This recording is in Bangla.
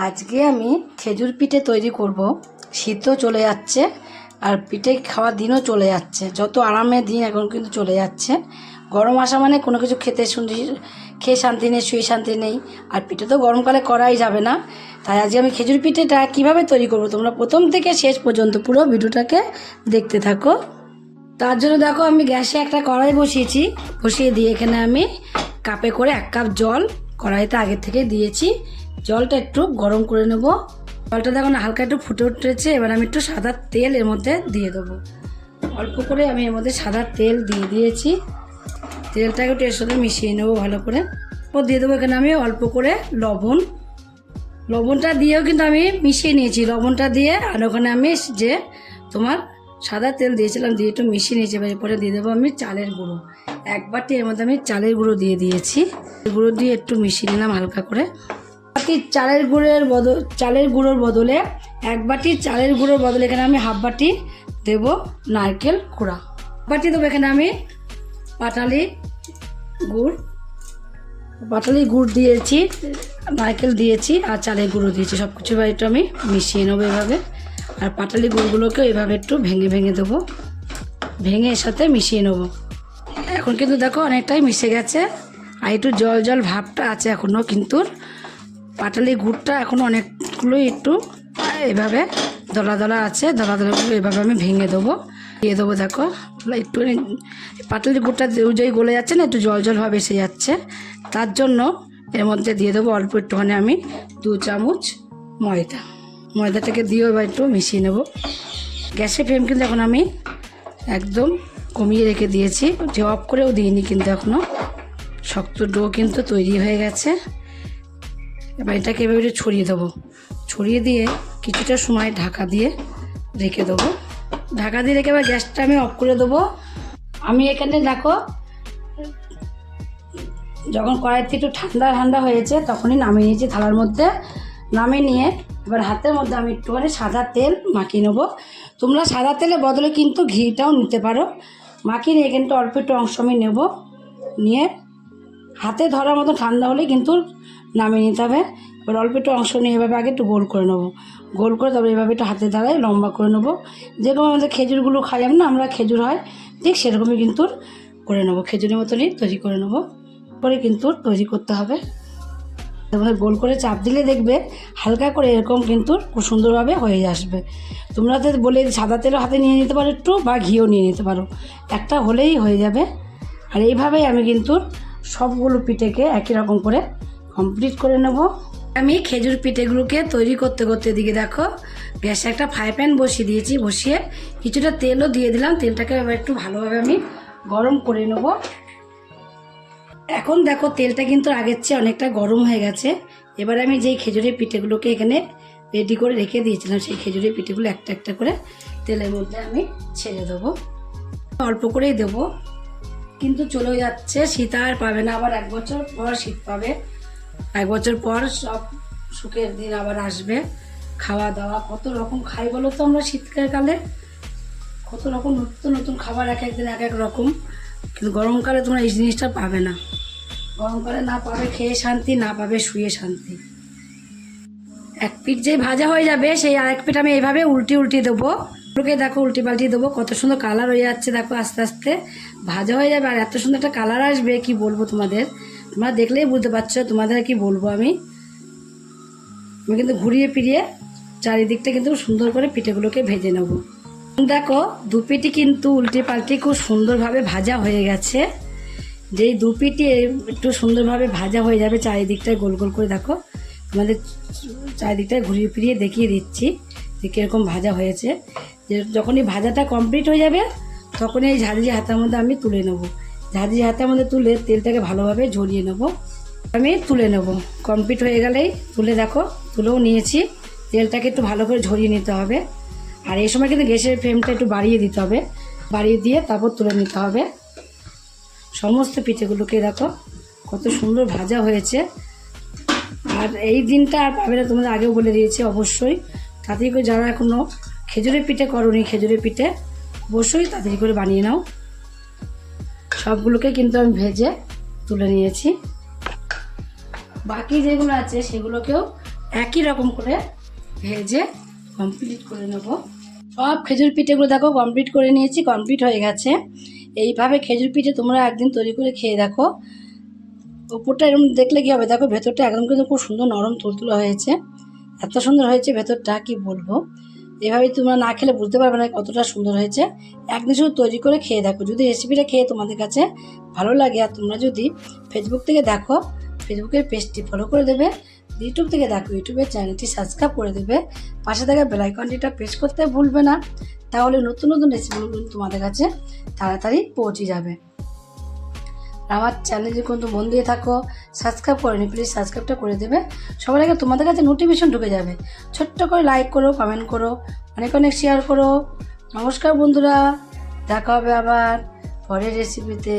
আজকে আমি খেজুর পিঠে তৈরি করব। শীতও চলে যাচ্ছে আর পিঠে খাওয়ার দিনও চলে যাচ্ছে। যত আরামের দিন এখন কিন্তু চলে যাচ্ছে। গরম আসা মানে কোনো কিছু খেয়ে শান্তি নেই, শুয়ে শান্তি নেই। আর পিঠে তো গরমকালে করাই যাবে না। তাই আজকে আমি খেজুর পিঠেটা কিভাবে তৈরি করব তোমরা প্রথম থেকে শেষ পর্যন্ত পুরো ভিডিওটাকে দেখতে থাকো। তার জন্য দেখো আমি গ্যাসে একটা কড়াই বসিয়ে দিয়ে এখানে আমি কাপে করে 1 কাপ জল কড়াইতে আগে থেকে দিয়েছি। জলটা একটু গরম করে নেব। জলটা দেখো না হালকা একটু ফুটে উঠেছে। এবার আমি একটু সাদা তেল এর মধ্যে দিয়ে দেবো। অল্প করে আমি এর মধ্যে সাদা তেল দিয়ে দিয়েছি। তেলটাকে একটু এর সাথে মিশিয়ে নেবো ভালো করে। দিয়ে দেবো এখানে আমি অল্প করে লবণটা দিয়েও কিন্তু আমি মিশিয়ে নিয়েছি। লবণটা দিয়ে আর ওখানে আমি যে তোমার সাদা তেল দিয়েছিলাম দিয়ে একটু মিশিয়ে নিয়েছি। এরপরে দিয়ে দেবো আমি চালের গুঁড়ো 1 বাটি। এর মধ্যে আমি চালের গুঁড়ো দিয়ে দিয়েছি। গুঁড়ো দিয়ে একটু মিশিয়ে নিলাম হালকা করে। চালের গুঁড়োর বদলে 1 বাটি চালের গুঁড়োর বদলে এখানে আমি 1/2 বাটি দেব নারকেল কুড়া। 1 বাটি দেবো এখানে আমি পাটালি গুড় দিয়েছি, নারকেল দিয়েছি আর চালের গুঁড়ো দিয়েছি। সব কিছু একটু আমি মিশিয়ে নেবো এভাবে। আর পাটালি গুড়গুলোকেও এভাবে একটু ভেঙে দেবো, ভেঙে এর সাথে মিশিয়ে নেবো। এখন কিন্তু দেখো অনেকটাই মিশে গেছে আর একটু জল ভাবটা আছে এখনও। কিন্তু পাটালি গুড়টা এখন অনেকগুলোই একটু এভাবে দলা আছে। দলাগুলো এভাবে আমি ভেঙে দেবো, দিয়ে দেবো। দেখো একটু পাটালি গুড়টা যেই গলে যাচ্ছে না, একটু জল ভাব এসে যাচ্ছে। তার জন্য এর মধ্যে দিয়ে দেবো অল্প একটুখানি আমি 2 চামচ ময়দাটাকে দিয়েও এবার একটু মিশিয়ে নেব। গ্যাসের ফ্লেম কিন্তু এখন আমি একদম কমিয়ে রেখে দিয়েছি, যে অফ করেও দিইনি। কিন্তু এখনও শক্ত ডো কিন্তু তৈরি হয়ে গেছে। এবার এটাকে এভাবে ছড়িয়ে দেবো। ছড়িয়ে দিয়ে কিছুটা সময় ঢাকা দিয়ে রেখে দেবো। ঢাকা দিয়ে রেখে এবার গ্যাসটা আমি অফ করে দেবো। আমি এখানে দেখো যখন কড়াইতে একটু ঠান্ডা হয়েছে তখনই নামিয়ে নিয়েছি থালার মধ্যে। নামিয়ে নিয়ে এবার হাতের মধ্যে আমি একটুখানি সাদা তেল মাখিয়ে নেবো। তোমরা সাদা তেলের বদলে কিন্তু ঘিটাও নিতে পারো। মাখিয়ে নিয়ে কিন্তু অল্প একটু অংশ আমি নেবো, নিয়ে হাতে ধরার মতো ঠান্ডা হলে কিন্তু নামিয়ে নিতে হবে। এবার অল্প একটু অংশ নিয়ে এভাবে আগে একটু গোল করে নেবো। গোল করে তারপরে এভাবে একটু হাতের দ্বারায় লম্বা করে নেবো। যেরকম আমাদের খেজুরগুলো খাই না আমরা, খেজুর হয় ঠিক সেরকমই কিন্তু করে নেবো। খেজুরের মতনই তৈরি করে নেবো। করে কিন্তু তৈরি করতে হবে। তারপরে গোল করে চাপ দিলে দেখবে হালকা করে এরকম কিন্তু খুব সুন্দরভাবে হয়ে আসবে। তোমরা তো বলে সাদা তেলও হাতে নিয়ে নিতে পারো একটু, বা ঘিও নিয়ে নিতে পারো, একটা হলেই হয়ে যাবে। আর এইভাবেই আমি কিন্তু সবগুলো পিঠেকে একই রকম করে কমপ্লিট করে নেব। আমি খেজুর পিঠেগুলোকে তৈরি করতে দিকে দেখো গ্যাসে একটা ফ্রাই প্যান বসিয়ে দিয়েছি। বসিয়ে কিছুটা তেলও দিয়ে দিলাম। তেলটাকে এবার একটু ভালোভাবে আমি গরম করে নেব। এখন দেখো তেলটা কিন্তু আগের চেয়ে অনেকটা গরম হয়ে গেছে। এবার আমি যেই খেজুরের পিঠেগুলোকে এখানে রেডি করে রেখে দিয়েছিলাম, সেই খেজুরের পিঠেগুলো একটা করে তেলের মধ্যে আমি ছেড়ে দেবো। অল্প করেই দেবো, কিন্তু চলেও যাচ্ছে। শীত আর পাবে না, আবার 1 বছর পর শীত পাবে। 1 বছর পর সব সুখের দিন আবার আসবে। খাওয়া দাওয়া কত রকম খাই বলো তো আমরা শীতকালে। কত রকম নতুন খাবার এক দিন এক রকম। কিন্তু গরমকালে তোমরা এই জিনিসটা পাবে না। গরমকালে না পাবে খেয়ে শান্তি, না পাবে শুয়ে শান্তি। এক পিঠ যে ভাজা হয়ে যাবে সেই আরেক পিঠ আমি এইভাবে উল্টে দেবো। ওকে দেখো উল্টে পাল্টিয়ে দেবো। কত সুন্দর কালার হয়ে যাচ্ছে দেখো, আস্তে আস্তে ভাজা হয়ে যাবে। আর এত সুন্দর একটা কালার আসবে কি বলবো তোমাদের, তোমরা দেখলেই বুঝতে পারছো। তোমাদের কি বলবো আমি কিন্তু ঘুরিয়ে ফিরিয়ে চারিদিকটা কিন্তু সুন্দর করে পিঠেগুলোকে ভেজে নেব। দেখো 2 পিঠই কিন্তু উল্টে পাল্টে খুব সুন্দরভাবে ভাজা হয়ে গেছে। যেই 2 পিঠই একটু সুন্দরভাবে ভাজা হয়ে যাবে চারিদিকটায় গোল করে দেখো, তোমাদের চারিদিকটায় ঘুরিয়ে ফিরিয়ে দেখিয়ে দিচ্ছি যে কীরকম ভাজা হয়েছে। যে যখনই ভাজাটা কমপ্লিট হয়ে যাবে তখনই এই ঝাঁঝরি হাতের মধ্যে আমি তুলে নেব। ঝাঁঝরি হাতের মধ্যে তুলে তেলটাকে ভালোভাবে ঝরিয়ে নেব। আমি তুলে নেব। কমপ্লিট হয়ে গেলেই তুলেও নিয়েছি। তেলটাকে একটু ভালো করে ঝরিয়ে নিতে হবে। আর এই সময় কিন্তু গ্যাসের ফ্লেমটা একটু বাড়িয়ে দিতে হবে। বাড়িয়ে দিয়ে তারপর তুলে নিতে হবে। সমস্ত পিঠেগুলোকে দেখো কত সুন্দর ভাজা হয়েছে। আর এই দিনটা আর পাবে না, তোমাদের আগেও বলে দিয়েছি অবশ্যই। তাড়াতাড়ি করে যারা এখনও খেজুরের পিঠে করোনি, খেজুরের পিঠে অবশ্যই তাড়াতাড়ি করে বানিয়ে নাও। সবগুলোকে কিন্তু আমি ভেজে তুলে নিয়েছি। বাকি যেগুলো আছে সেগুলোকেও একই রকম করে ভেজে কমপ্লিট করে নেব। সব খেজুর পিঠেগুলো দেখো কমপ্লিট করে নিয়েছি, কমপ্লিট হয়ে গেছে। এইভাবে খেজুর পিঠে তোমরা একদিন তৈরি করে খেয়ে দেখো। উপরটা এরকম দেখলে কী হবে, দেখো ভেতরটা একদম কিন্তু খুব সুন্দর নরম তুলতুলো হয়েছে, এত সুন্দর হয়েছে ভেতরটা কি বলবো। এভাবেই তোমরা না খেলে বুঝতে পারবে না কতটা সুন্দর হয়েছে। একদিন শুধু তৈরি করে খেয়ে দেখো, যদি রেসিপিটা খেয়ে তোমাদের কাছে ভালো লাগে আর তোমরা যদি ফেসবুক থেকে দেখো ফেসবুকের পেজটি ফলো করে দেবে, ইউটিউব থেকে দেখো ইউটিউবের চ্যানেলটি সাবস্ক্রাইব করে দেবে, পাশে থাকা বেল আইকনটিটা প্রেস করতে ভুলবে না, তাহলে নতুন নতুন রেসিপিগুলো তোমাদের কাছে তাড়াতাড়ি পৌঁছে যাবে। আমার চ্যানেল যদি কোনো বন্ধু দিয়ে থাকো সাবস্ক্রাইব করেনি, প্লিজ সাবস্ক্রাইবটা করে দেবে, সবার আগে তোমাদের কাছে নোটিফিকেশন ঢুকে যাবে। ছোট্ট করে লাইক করো, কমেন্ট করো, অনেক অনেক শেয়ার করো। নমস্কার বন্ধুরা, দেখা হবে আবার পরের রেসিপিতে।